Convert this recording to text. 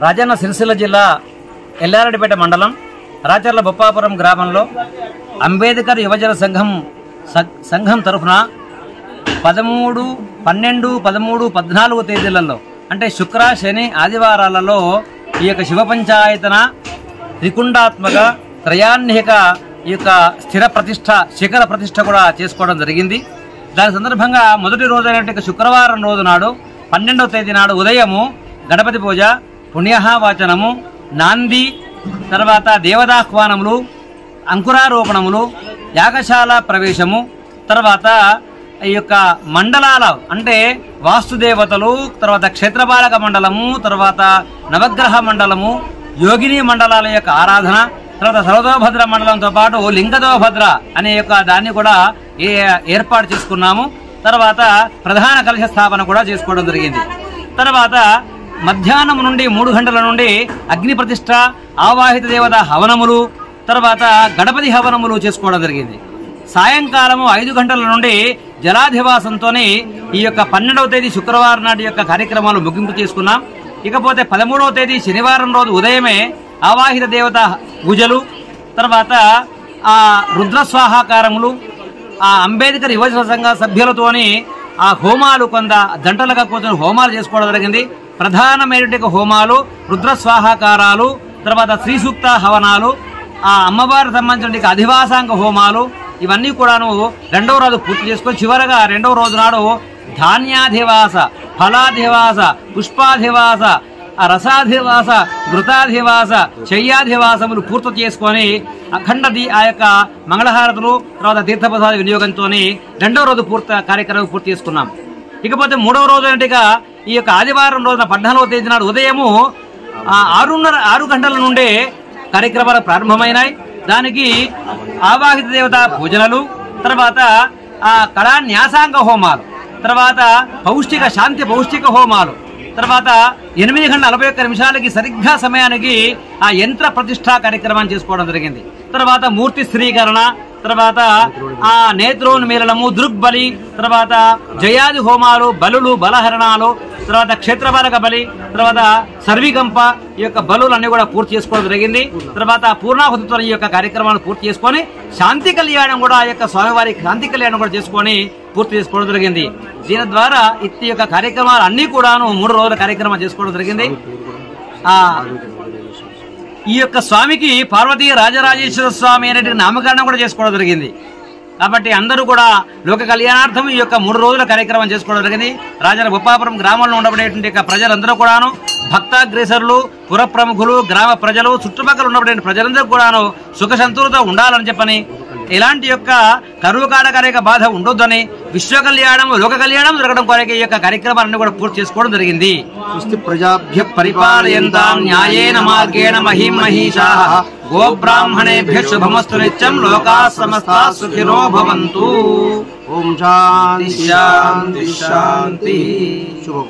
రాజన్న సిరిసిల్ల జిల్లా ఎల్లారెడ్డిపేట మండలం రాచర్ల బొప్పాపురం గ్రామంలో అంబేద్కర్ యువజన సంఘం తరఫున 13, 12, 13, 14 తేదీలలో అంటే శుక్ర, శని, ఆదివారాలలో ఈ యొక్క శివ పంచాయతన త్రికుండాత్మక త్రయాన్నిక ఈ యొక్క స్థిర ప్రతిష్ట, శిఖర ప్రతిష్ట కూడా చేసుకోవడం జరిగింది. దాని సందర్భంగా మొదటి రోజైనటువంటి శుక్రవారం రోజు నాడు 12వ తేదీ నాడు ఉదయము గణపతి పూజ, పుణ్యవాచనము, నాంది, తర్వాత దేవదాహ్వానములు, అంకురారోపణములు, యాగశాల ప్రవేశము, తర్వాత ఈ యొక్క మండలాల అంటే వాస్తుదేవతలు, తర్వాత క్షేత్రపాలక మండలము, తర్వాత నవగ్రహ మండలము, యోగిని మండలాల యొక్క ఆరాధన, తర్వాత సర్వతోభద్ర మండలంతో పాటు లింగదోభద్ర అనే యొక్క దాన్ని కూడా ఏర్పాటు చేసుకున్నాము. తర్వాత ప్రధాన కలశ స్థాపన కూడా చేసుకోవడం జరిగింది. తర్వాత మధ్యాహ్నం నుండి 3 గంటల నుండి అగ్ని ప్రతిష్ట, ఆవాహిత దేవత హవనములు, తర్వాత గణపతి హవనములు చేసుకోవడం జరిగింది. సాయంకాలము 5 గంటల నుండి జలాధివాసంతో ఈ యొక్క 12వ తేదీ శుక్రవారం నాటి యొక్క కార్యక్రమాలు ముగింపు చేసుకున్నాం. ఇకపోతే 13వ తేదీ శనివారం రోజు ఉదయమే ఆవాహిత దేవత పూజలు, తర్వాత ఆ రుద్రస్వాహాకారములు, ఆ అంబేద్కర్ యువజన సంఘ సభ్యులతోని ఆ హోమాలు కొంత జంటలుగా కూర్చొని హోమాలు చేసుకోవడం జరిగింది. ప్రధానమైనటువంటి హోమాలు రుద్రస్వాహాకారాలు, తర్వాత శ్రీ సూక్త హవనాలు, ఆ అమ్మవారికి సంబంధించిన అధివాసాంగ హోమాలు, ఇవన్నీ కూడాను 2వ రోజు పూర్తి చేసుకొని చివరగా 2వ రోజు నాడు ధాన్యాధివాస, ఫలాధివాస, పుష్పాధివాస, రసాధివాస, ఘృతాధివాస, శయ్యాధివాసములు పూర్తి చేసుకొని అఖండ ఆ యొక్క మంగళహారతులు, తర్వాత తీర్థప్రసాద వినియోగంతో 2వ రోజు కార్యక్రమం పూర్తి చేసుకున్నాం. ఇకపోతే 3వ రోజు ఏంటిగా ఈ యొక్క ఆదివారం రోజున 14వ తేదీ నాడు ఉదయము 6 గంటల నుండే కార్యక్రమాలు ప్రారంభమైనాయి. దానికి ఆవాహిత దేవత పూజనలు, తర్వాత కళా న్యాసాంగ హోమాలు, తర్వాత పౌష్టిక హోమాలు, తర్వాత 8:41 సరిగ్గా సమయానికి ఆ యంత్ర ప్రతిష్ఠా కార్యక్రమాన్ని చేసుకోవడం జరిగింది. తర్వాత మూర్తి స్థిరీకరణ, తర్వాత ఆ నేత్రోన్మీలనము, దృగ్బలి, తర్వాత జయాది హోమాలు, బలులు, బలహరణాలు, తర్వాత క్షేత్రపాలక బలి, తర్వాత సర్వికంప, ఈ యొక్క బలులన్నీ కూడా పూర్తి చేసుకోవడం జరిగింది. తర్వాత పూర్ణాహుతితో ఈ యొక్క కార్యక్రమాన్ని పూర్తి చేసుకొని శాంతి కళ్యాణం కూడా ఆ యొక్క స్వామివారి శాంతి కళ్యాణం కూడా చేసుకొని పూర్తి చేసుకోవడం జరిగింది. దీని ద్వారా ఈ యొక్క కార్యక్రమాలు అన్ని కూడాను 3 రోజుల కార్యక్రమం చేసుకోవడం జరిగింది. ఈ యొక్క స్వామికి పార్వతీ రాజరాజేశ్వర స్వామి అనేటువంటి నామకరణం కూడా చేసుకోవడం జరిగింది. కాబట్టి అందరూ కూడా లోక కళ్యాణార్థం ఈ యొక్క 3 రోజుల కార్యక్రమం చేసుకోవడం జరిగింది. రాజన బొప్పాపురం గ్రామంలో ఉండబడేటువంటి ప్రజలందరూ కూడాను, భక్తాగ్రేసరులు, పుర ప్రముఖులు, గ్రామ ప్రజలు, చుట్టుపక్కల ఉన్నటువంటి ప్రజలందరూ కూడాను సుఖ సంతృప్తితో ఉండాలని చెప్పని, ఇలాంటి యొక్క కరువు కాడకరేక బాధ ఉండొద్దని, విశ్వ కళ్యాణం, లోక కళ్యాణం జరగడం కొరకు ఈ యొక్క కార్యక్రమాలన్నీ కూడా పూర్తి చేసుకోవడం జరిగింది. ప్రజాభ్య పరిపాలయంతాం న్యాయేన మార్గేణ మహిం మహిషాః గోబ్రాహ్మణేభ్యః శుభమస్తు నిత్యం లోకాః సమస్తాః సుఖినో భవంతు. ఓం శాంతి శాంతి శాంతి. శుభం.